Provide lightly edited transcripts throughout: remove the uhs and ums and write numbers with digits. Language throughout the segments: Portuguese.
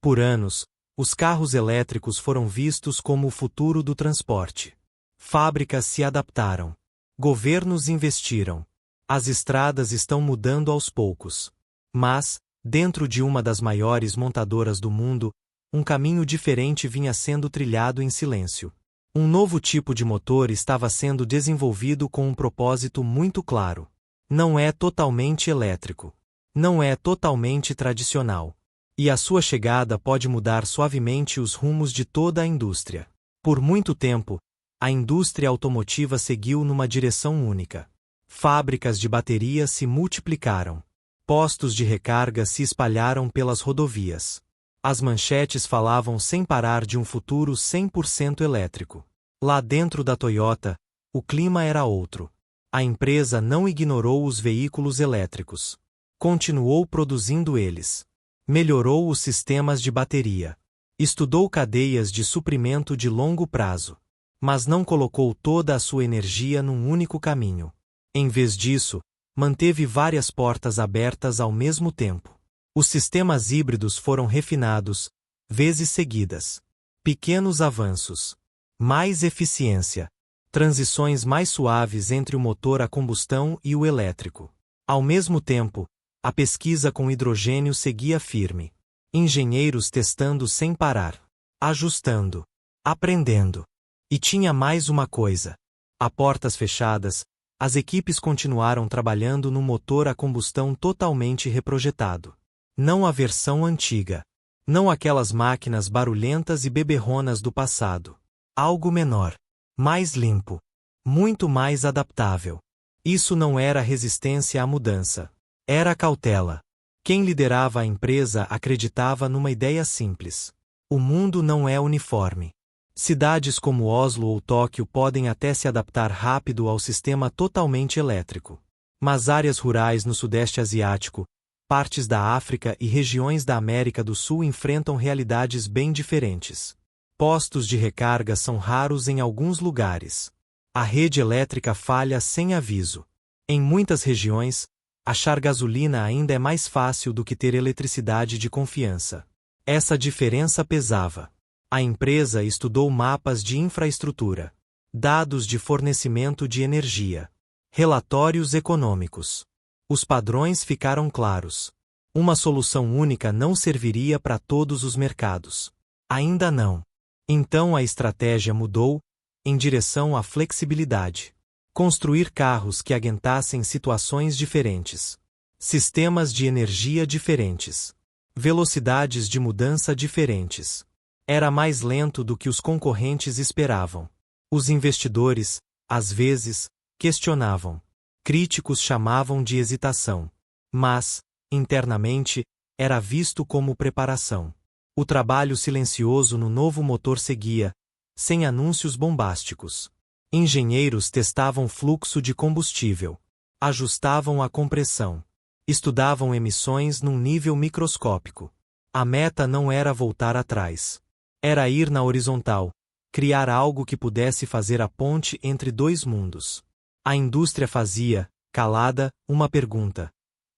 Por anos, os carros elétricos foram vistos como o futuro do transporte. Fábricas se adaptaram. Governos investiram. As estradas estão mudando aos poucos. Mas, dentro de uma das maiores montadoras do mundo, um caminho diferente vinha sendo trilhado em silêncio. Um novo tipo de motor estava sendo desenvolvido com um propósito muito claro. Não é totalmente elétrico. Não é totalmente tradicional. E a sua chegada pode mudar suavemente os rumos de toda a indústria. Por muito tempo, a indústria automotiva seguiu numa direção única. Fábricas de baterias se multiplicaram. Postos de recarga se espalharam pelas rodovias. As manchetes falavam sem parar de um futuro 100% elétrico. Lá dentro da Toyota, o clima era outro. A empresa não ignorou os veículos elétricos. Continuou produzindo eles. Melhorou os sistemas de bateria. Estudou cadeias de suprimento de longo prazo. Mas não colocou toda a sua energia num único caminho. Em vez disso, manteve várias portas abertas ao mesmo tempo. Os sistemas híbridos foram refinados, vezes seguidas. Pequenos avanços. Mais eficiência. Transições mais suaves entre o motor a combustão e o elétrico. Ao mesmo tempo, a pesquisa com hidrogênio seguia firme. Engenheiros testando sem parar. Ajustando. Aprendendo. E tinha mais uma coisa. A portas fechadas, as equipes continuaram trabalhando no motor a combustão totalmente reprojetado. Não a versão antiga. Não aquelas máquinas barulhentas e beberronas do passado. Algo menor. Mais limpo. Muito mais adaptável. Isso não era resistência à mudança. Era cautela. Quem liderava a empresa acreditava numa ideia simples. O mundo não é uniforme. Cidades como Oslo ou Tóquio podem até se adaptar rápido ao sistema totalmente elétrico. Mas áreas rurais no Sudeste Asiático, partes da África e regiões da América do Sul enfrentam realidades bem diferentes. Postos de recarga são raros em alguns lugares. A rede elétrica falha sem aviso. Em muitas regiões, achar gasolina ainda é mais fácil do que ter eletricidade de confiança. Essa diferença pesava. A empresa estudou mapas de infraestrutura, dados de fornecimento de energia, relatórios econômicos. Os padrões ficaram claros. Uma solução única não serviria para todos os mercados. Ainda não. Então a estratégia mudou, em direção à flexibilidade. Construir carros que aguentassem situações diferentes. Sistemas de energia diferentes. Velocidades de mudança diferentes. Era mais lento do que os concorrentes esperavam. Os investidores, às vezes, questionavam. Críticos chamavam de hesitação. Mas, internamente, era visto como preparação. O trabalho silencioso no novo motor seguia, sem anúncios bombásticos. Engenheiros testavam fluxo de combustível. Ajustavam a compressão. Estudavam emissões num nível microscópico. A meta não era voltar atrás. Era ir na horizontal, criar algo que pudesse fazer a ponte entre dois mundos. A indústria fazia, calada, uma pergunta.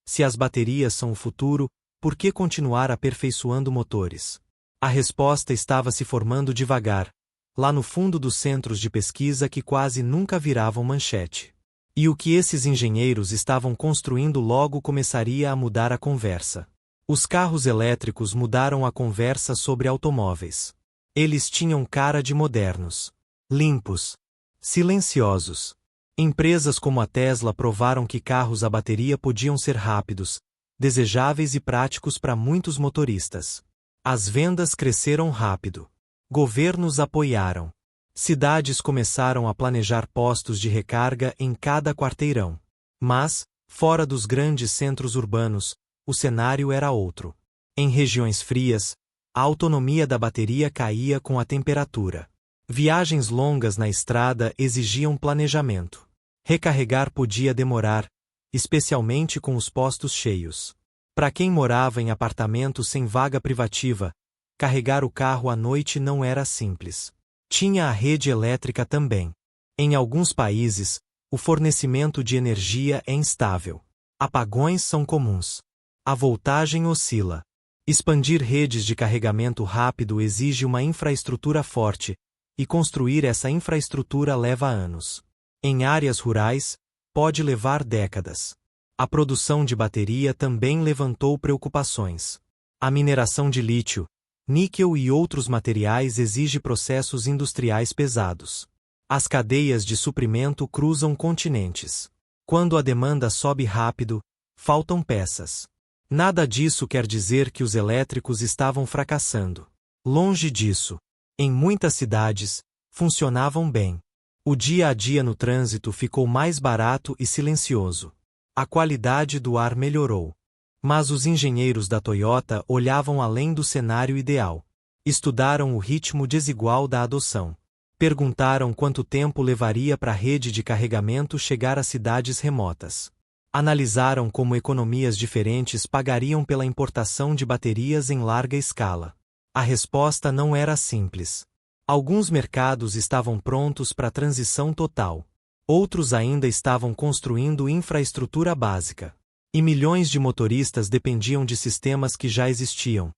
Se as baterias são o futuro, por que continuar aperfeiçoando motores? A resposta estava se formando devagar, lá no fundo dos centros de pesquisa que quase nunca viravam manchete. E o que esses engenheiros estavam construindo logo começaria a mudar a conversa. Os carros elétricos mudaram a conversa sobre automóveis. Eles tinham cara de modernos. Limpos. Silenciosos. Empresas como a Tesla provaram que carros a bateria podiam ser rápidos, desejáveis e práticos para muitos motoristas. As vendas cresceram rápido. Governos apoiaram. Cidades começaram a planejar postos de recarga em cada quarteirão. Mas, fora dos grandes centros urbanos, o cenário era outro. Em regiões frias, a autonomia da bateria caía com a temperatura. Viagens longas na estrada exigiam planejamento. Recarregar podia demorar, especialmente com os postos cheios. Para quem morava em apartamento sem vaga privativa, carregar o carro à noite não era simples. Tinha a rede elétrica também. Em alguns países, o fornecimento de energia é instável. Apagões são comuns. A voltagem oscila. Expandir redes de carregamento rápido exige uma infraestrutura forte, e construir essa infraestrutura leva anos. Em áreas rurais, pode levar décadas. A produção de bateria também levantou preocupações. A mineração de lítio, níquel e outros materiais exige processos industriais pesados. As cadeias de suprimento cruzam continentes. Quando a demanda sobe rápido, faltam peças. Nada disso quer dizer que os elétricos estavam fracassando. Longe disso. Em muitas cidades, funcionavam bem. O dia a dia no trânsito ficou mais barato e silencioso. A qualidade do ar melhorou. Mas os engenheiros da Toyota olhavam além do cenário ideal. Estudaram o ritmo desigual da adoção. Perguntaram quanto tempo levaria para a rede de carregamento chegar às cidades remotas. Analisaram como economias diferentes pagariam pela importação de baterias em larga escala. A resposta não era simples. Alguns mercados estavam prontos para a transição total. Outros ainda estavam construindo infraestrutura básica. E milhões de motoristas dependiam de sistemas que já existiam.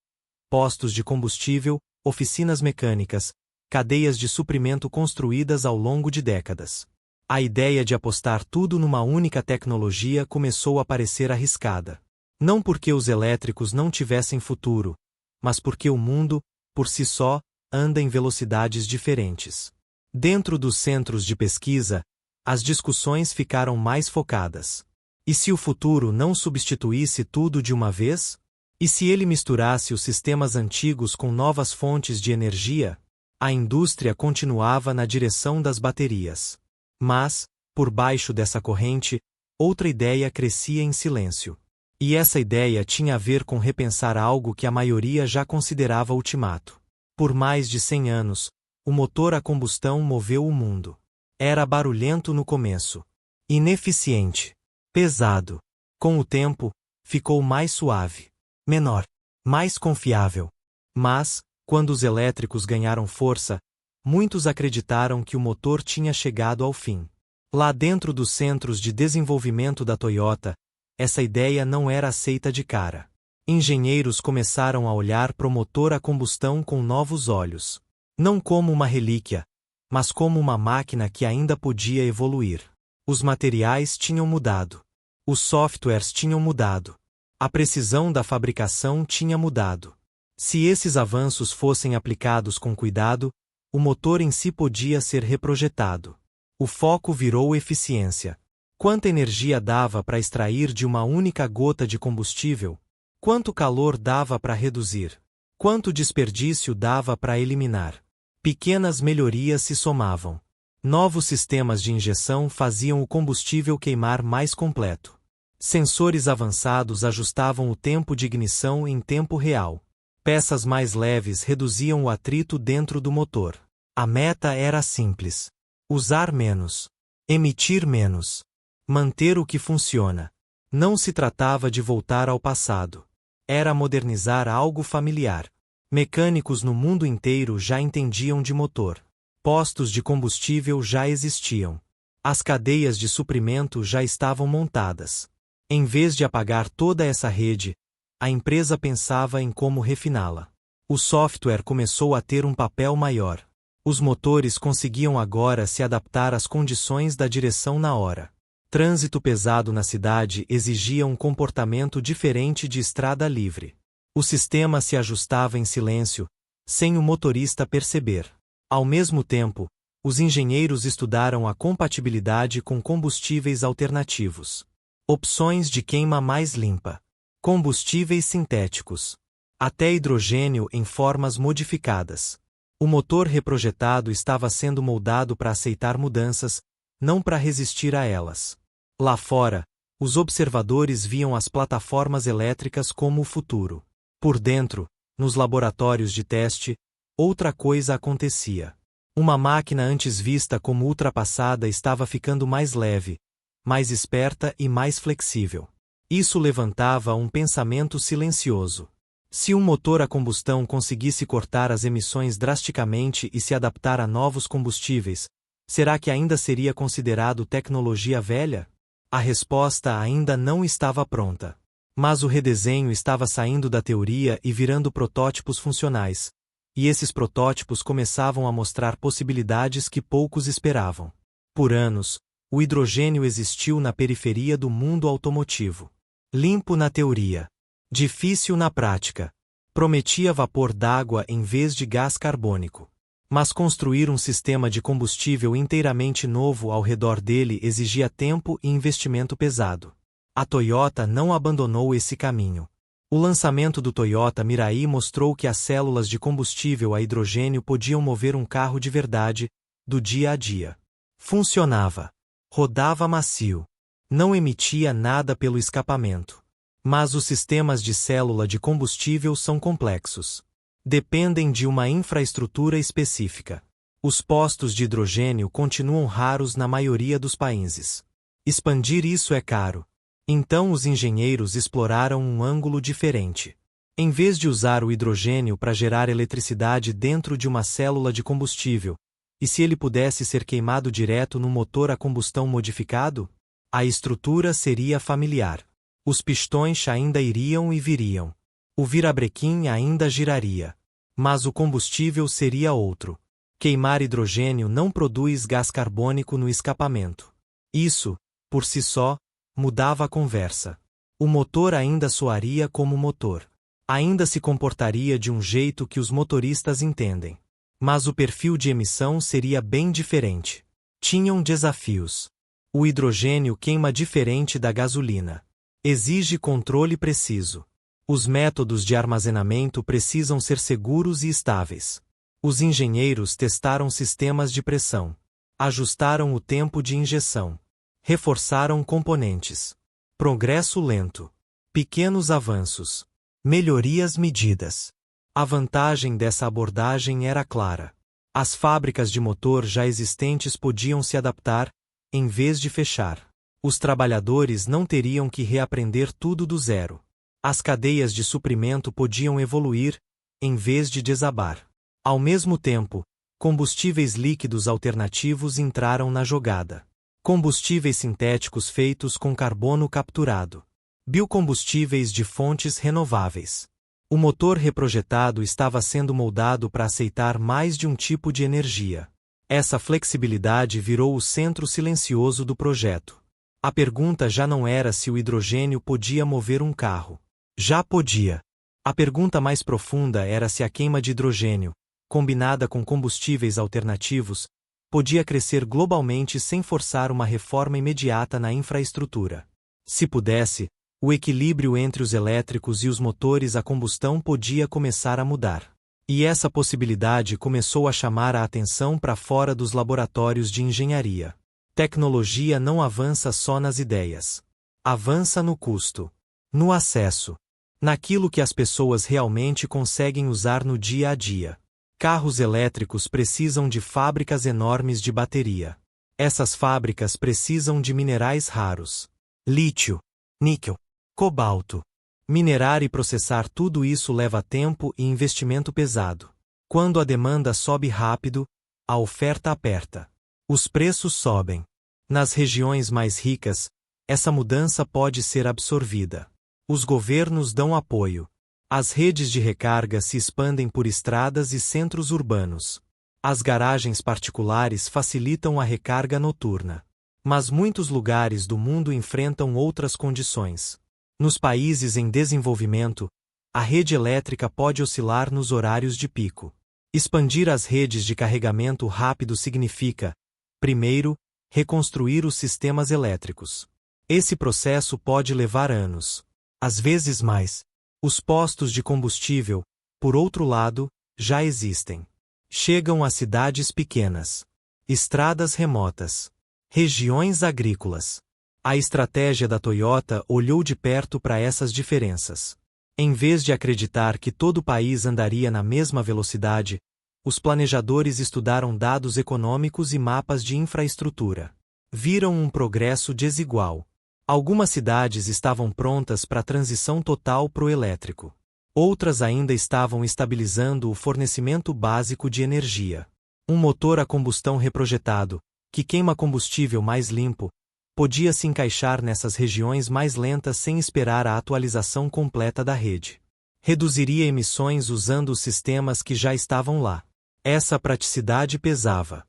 Postos de combustível, oficinas mecânicas, cadeias de suprimento construídas ao longo de décadas. A ideia de apostar tudo numa única tecnologia começou a parecer arriscada. Não porque os elétricos não tivessem futuro, mas porque o mundo, por si só, anda em velocidades diferentes. Dentro dos centros de pesquisa, as discussões ficaram mais focadas. E se o futuro não substituísse tudo de uma vez? E se ele misturasse os sistemas antigos com novas fontes de energia? A indústria continuava na direção das baterias. Mas, por baixo dessa corrente, outra ideia crescia em silêncio. E essa ideia tinha a ver com repensar algo que a maioria já considerava ultimato. Por mais de 100 anos, o motor a combustão moveu o mundo. Era barulhento no começo. Ineficiente. Pesado. Com o tempo, ficou mais suave. Menor. Mais confiável. Mas, quando os elétricos ganharam força, muitos acreditaram que o motor tinha chegado ao fim. Lá dentro dos centros de desenvolvimento da Toyota, essa ideia não era aceita de cara. Engenheiros começaram a olhar para o motor a combustão com novos olhos. Não como uma relíquia, mas como uma máquina que ainda podia evoluir. Os materiais tinham mudado. Os softwares tinham mudado. A precisão da fabricação tinha mudado. Se esses avanços fossem aplicados com cuidado, o motor em si podia ser reprojetado. O foco virou eficiência. Quanta energia dava para extrair de uma única gota de combustível? Quanto calor dava para reduzir? Quanto desperdício dava para eliminar? Pequenas melhorias se somavam. Novos sistemas de injeção faziam o combustível queimar mais completo. Sensores avançados ajustavam o tempo de ignição em tempo real. Peças mais leves reduziam o atrito dentro do motor. A meta era simples: usar menos, emitir menos, manter o que funciona. Não se tratava de voltar ao passado. Era modernizar algo familiar. Mecânicos no mundo inteiro já entendiam de motor. Postos de combustível já existiam. As cadeias de suprimento já estavam montadas. Em vez de apagar toda essa rede, a empresa pensava em como refiná-la. O software começou a ter um papel maior. Os motores conseguiam agora se adaptar às condições da direção na hora. Trânsito pesado na cidade exigia um comportamento diferente de estrada livre. O sistema se ajustava em silêncio, sem o motorista perceber. Ao mesmo tempo, os engenheiros estudaram a compatibilidade com combustíveis alternativos. Opções de queima mais limpa. Combustíveis sintéticos. Até hidrogênio em formas modificadas. O motor reprojetado estava sendo moldado para aceitar mudanças, não para resistir a elas. Lá fora, os observadores viam as plataformas elétricas como o futuro. Por dentro, nos laboratórios de teste, outra coisa acontecia. Uma máquina antes vista como ultrapassada estava ficando mais leve, mais esperta e mais flexível. Isso levantava um pensamento silencioso. Se um motor a combustão conseguisse cortar as emissões drasticamente e se adaptar a novos combustíveis, será que ainda seria considerado tecnologia velha? A resposta ainda não estava pronta. Mas o redesenho estava saindo da teoria e virando protótipos funcionais, e esses protótipos começavam a mostrar possibilidades que poucos esperavam. Por anos, o hidrogênio existiu na periferia do mundo automotivo. Limpo na teoria, difícil na prática. Prometia vapor d'água em vez de gás carbônico. Mas construir um sistema de combustível inteiramente novo ao redor dele exigia tempo e investimento pesado. A Toyota não abandonou esse caminho. O lançamento do Toyota Mirai mostrou que as células de combustível a hidrogênio podiam mover um carro de verdade, do dia a dia. Funcionava. Rodava macio. Não emitia nada pelo escapamento. Mas os sistemas de célula de combustível são complexos. Dependem de uma infraestrutura específica. Os postos de hidrogênio continuam raros na maioria dos países. Expandir isso é caro. Então os engenheiros exploraram um ângulo diferente. Em vez de usar o hidrogênio para gerar eletricidade dentro de uma célula de combustível, e se ele pudesse ser queimado direto no motor a combustão modificado? A estrutura seria familiar. Os pistões ainda iriam e viriam. O virabrequim ainda giraria. Mas o combustível seria outro. Queimar hidrogênio não produz gás carbônico no escapamento. Isso, por si só, mudava a conversa. O motor ainda soaria como motor. Ainda se comportaria de um jeito que os motoristas entendem. Mas o perfil de emissão seria bem diferente. Tinham desafios. O hidrogênio queima diferente da gasolina. Exige controle preciso. Os métodos de armazenamento precisam ser seguros e estáveis. Os engenheiros testaram sistemas de pressão. Ajustaram o tempo de injeção. Reforçaram componentes. Progresso lento. Pequenos avanços. Melhorias medidas. A vantagem dessa abordagem era clara. As fábricas de motor já existentes podiam se adaptar, em vez de fechar. Os trabalhadores não teriam que reaprender tudo do zero. As cadeias de suprimento podiam evoluir, em vez de desabar. Ao mesmo tempo, combustíveis líquidos alternativos entraram na jogada. Combustíveis sintéticos feitos com carbono capturado. Biocombustíveis de fontes renováveis. O motor reprojetado estava sendo moldado para aceitar mais de um tipo de energia. Essa flexibilidade virou o centro silencioso do projeto. A pergunta já não era se o hidrogênio podia mover um carro. Já podia. A pergunta mais profunda era se a queima de hidrogênio, combinada com combustíveis alternativos, podia crescer globalmente sem forçar uma reforma imediata na infraestrutura. Se pudesse, o equilíbrio entre os elétricos e os motores a combustão podia começar a mudar. E essa possibilidade começou a chamar a atenção para fora dos laboratórios de engenharia. Tecnologia não avança só nas ideias. Avança no custo, no acesso, naquilo que as pessoas realmente conseguem usar no dia a dia. Carros elétricos precisam de fábricas enormes de bateria. Essas fábricas precisam de minerais raros. Lítio, níquel, cobalto. Minerar e processar tudo isso leva tempo e investimento pesado. Quando a demanda sobe rápido, a oferta aperta. Os preços sobem. Nas regiões mais ricas, essa mudança pode ser absorvida. Os governos dão apoio. As redes de recarga se expandem por estradas e centros urbanos. As garagens particulares facilitam a recarga noturna. Mas muitos lugares do mundo enfrentam outras condições. Nos países em desenvolvimento, a rede elétrica pode oscilar nos horários de pico. Expandir as redes de carregamento rápido significa, primeiro, reconstruir os sistemas elétricos. Esse processo pode levar anos. Às vezes mais. Os postos de combustível, por outro lado, já existem. Chegam a cidades pequenas, estradas remotas, regiões agrícolas. A estratégia da Toyota olhou de perto para essas diferenças. Em vez de acreditar que todo o país andaria na mesma velocidade, os planejadores estudaram dados econômicos e mapas de infraestrutura. Viram um progresso desigual. Algumas cidades estavam prontas para a transição total para o elétrico. Outras ainda estavam estabilizando o fornecimento básico de energia. Um motor a combustão reprojetado, que queima combustível mais limpo, podia se encaixar nessas regiões mais lentas sem esperar a atualização completa da rede. Reduziria emissões usando os sistemas que já estavam lá. Essa praticidade pesava.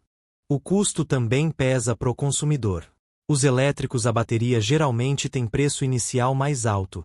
O custo também pesa para o consumidor. Os elétricos a bateria geralmente têm preço inicial mais alto,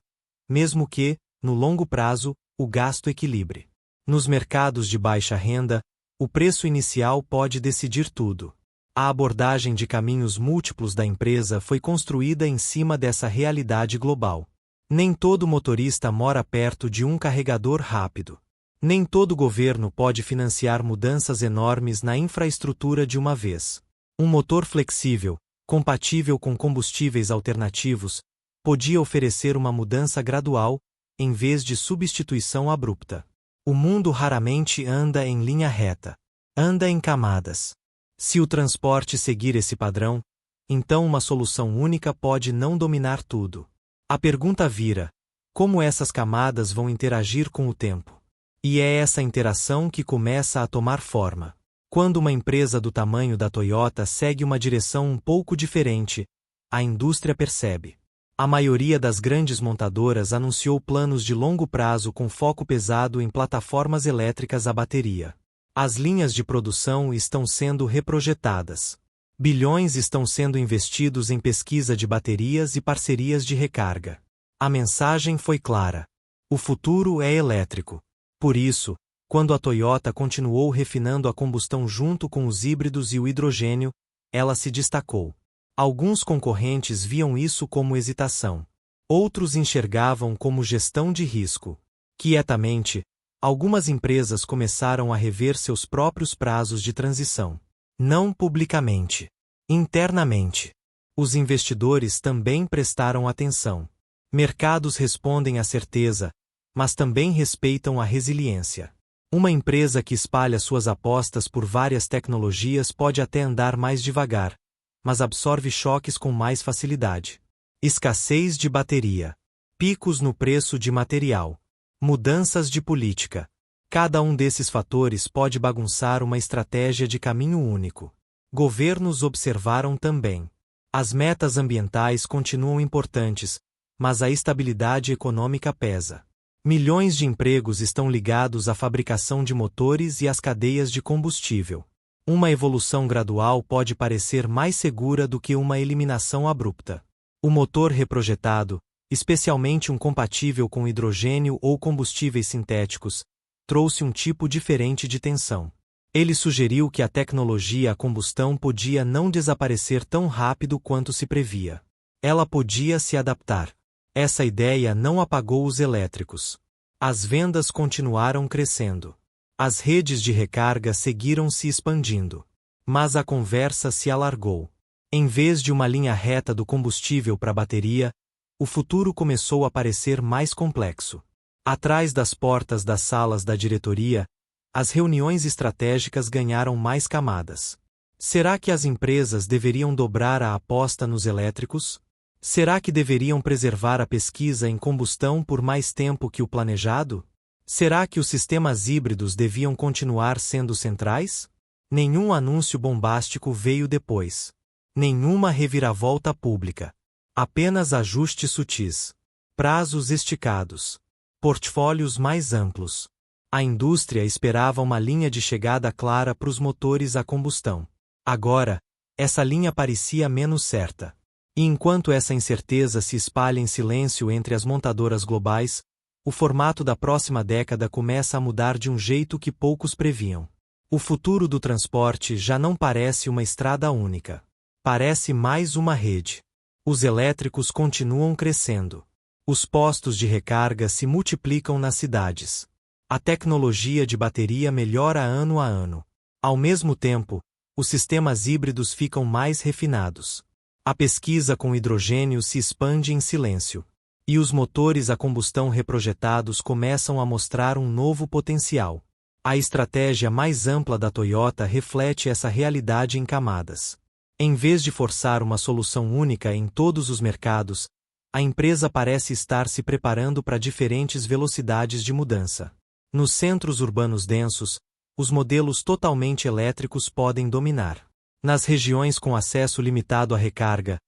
mesmo que, no longo prazo, o gasto equilibre. Nos mercados de baixa renda, o preço inicial pode decidir tudo. A abordagem de caminhos múltiplos da empresa foi construída em cima dessa realidade global. Nem todo motorista mora perto de um carregador rápido. Nem todo governo pode financiar mudanças enormes na infraestrutura de uma vez. Um motor flexível, compatível com combustíveis alternativos, podia oferecer uma mudança gradual, em vez de substituição abrupta. O mundo raramente anda em linha reta. Anda em camadas. Se o transporte seguir esse padrão, então uma solução única pode não dominar tudo. A pergunta vira: como essas camadas vão interagir com o tempo? E é essa interação que começa a tomar forma. Quando uma empresa do tamanho da Toyota segue uma direção um pouco diferente, a indústria percebe. A maioria das grandes montadoras anunciou planos de longo prazo com foco pesado em plataformas elétricas a bateria. As linhas de produção estão sendo reprojetadas. Bilhões estão sendo investidos em pesquisa de baterias e parcerias de recarga. A mensagem foi clara: o futuro é elétrico. Por isso, quando a Toyota continuou refinando a combustão junto com os híbridos e o hidrogênio, ela se destacou. Alguns concorrentes viam isso como hesitação. Outros enxergavam como gestão de risco. Quietamente, algumas empresas começaram a rever seus próprios prazos de transição. Não publicamente. Internamente. Os investidores também prestaram atenção. Mercados respondem à certeza, mas também respeitam a resiliência. Uma empresa que espalha suas apostas por várias tecnologias pode até andar mais devagar, mas absorve choques com mais facilidade. Escassez de bateria. Picos no preço de material. Mudanças de política. Cada um desses fatores pode bagunçar uma estratégia de caminho único. Governos observaram também. As metas ambientais continuam importantes, mas a estabilidade econômica pesa. Milhões de empregos estão ligados à fabricação de motores e às cadeias de combustível. Uma evolução gradual pode parecer mais segura do que uma eliminação abrupta. O motor reprojetado, especialmente um compatível com hidrogênio ou combustíveis sintéticos, trouxe um tipo diferente de tensão. Ele sugeriu que a tecnologia a combustão podia não desaparecer tão rápido quanto se previa. Ela podia se adaptar. Essa ideia não apagou os elétricos. As vendas continuaram crescendo. As redes de recarga seguiram se expandindo. Mas a conversa se alargou. Em vez de uma linha reta do combustível para a bateria, o futuro começou a parecer mais complexo. Atrás das portas das salas da diretoria, as reuniões estratégicas ganharam mais camadas. Será que as empresas deveriam dobrar a aposta nos elétricos? Será que deveriam preservar a pesquisa em combustão por mais tempo que o planejado? Será que os sistemas híbridos deviam continuar sendo centrais? Nenhum anúncio bombástico veio depois. Nenhuma reviravolta pública. Apenas ajustes sutis. Prazos esticados. Portfólios mais amplos. A indústria esperava uma linha de chegada clara para os motores a combustão. Agora, essa linha parecia menos certa. E enquanto essa incerteza se espalha em silêncio entre as montadoras globais, o formato da próxima década começa a mudar de um jeito que poucos previam. O futuro do transporte já não parece uma estrada única. Parece mais uma rede. Os elétricos continuam crescendo. Os postos de recarga se multiplicam nas cidades. A tecnologia de bateria melhora ano a ano. Ao mesmo tempo, os sistemas híbridos ficam mais refinados. A pesquisa com hidrogênio se expande em silêncio. E os motores a combustão reprojetados começam a mostrar um novo potencial. A estratégia mais ampla da Toyota reflete essa realidade em camadas. Em vez de forçar uma solução única em todos os mercados, a empresa parece estar se preparando para diferentes velocidades de mudança. Nos centros urbanos densos, os modelos totalmente elétricos podem dominar. Nas regiões com acesso limitado à recarga,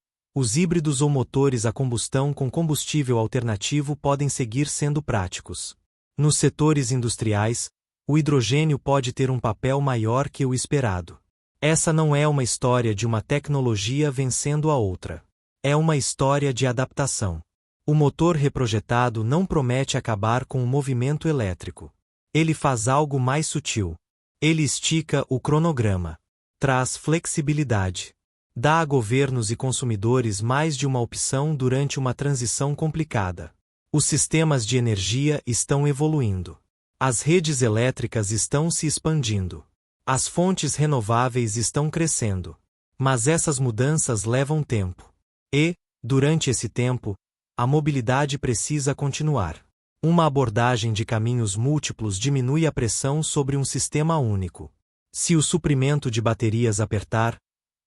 Os híbridos ou motores a combustão com combustível alternativo podem seguir sendo práticos. Nos setores industriais, o hidrogênio pode ter um papel maior que o esperado. Essa não é uma história de uma tecnologia vencendo a outra. É uma história de adaptação. O motor reprojetado não promete acabar com o movimento elétrico. Ele faz algo mais sutil. Ele estica o cronograma. Traz flexibilidade. Dá a governos e consumidores mais de uma opção durante uma transição complicada. Os sistemas de energia estão evoluindo. As redes elétricas estão se expandindo. As fontes renováveis estão crescendo. Mas essas mudanças levam tempo. E, durante esse tempo, a mobilidade precisa continuar. Uma abordagem de caminhos múltiplos diminui a pressão sobre um sistema único. Se o suprimento de baterias apertar,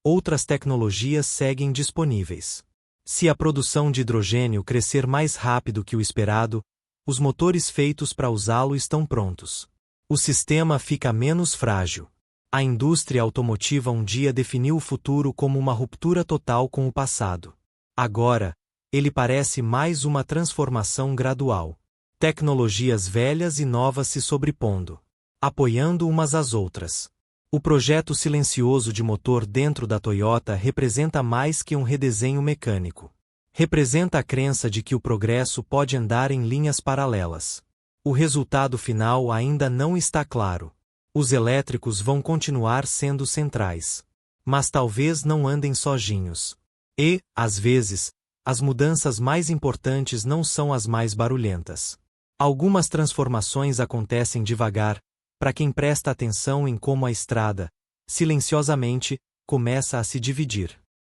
outras tecnologias seguem disponíveis. Se a produção de hidrogênio crescer mais rápido que o esperado, os motores feitos para usá-lo estão prontos. O sistema fica menos frágil. A indústria automotiva um dia definiu o futuro como uma ruptura total com o passado. Agora, ele parece mais uma transformação gradual. Tecnologias velhas e novas se sobrepondo, apoiando umas às outras. O projeto silencioso de motor dentro da Toyota representa mais que um redesenho mecânico. Representa a crença de que o progresso pode andar em linhas paralelas. O resultado final ainda não está claro. Os elétricos vão continuar sendo centrais. Mas talvez não andem sozinhos. E, às vezes, as mudanças mais importantes não são as mais barulhentas. Algumas transformações acontecem devagar, para quem presta atenção em como a estrada, silenciosamente, começa a se dividir.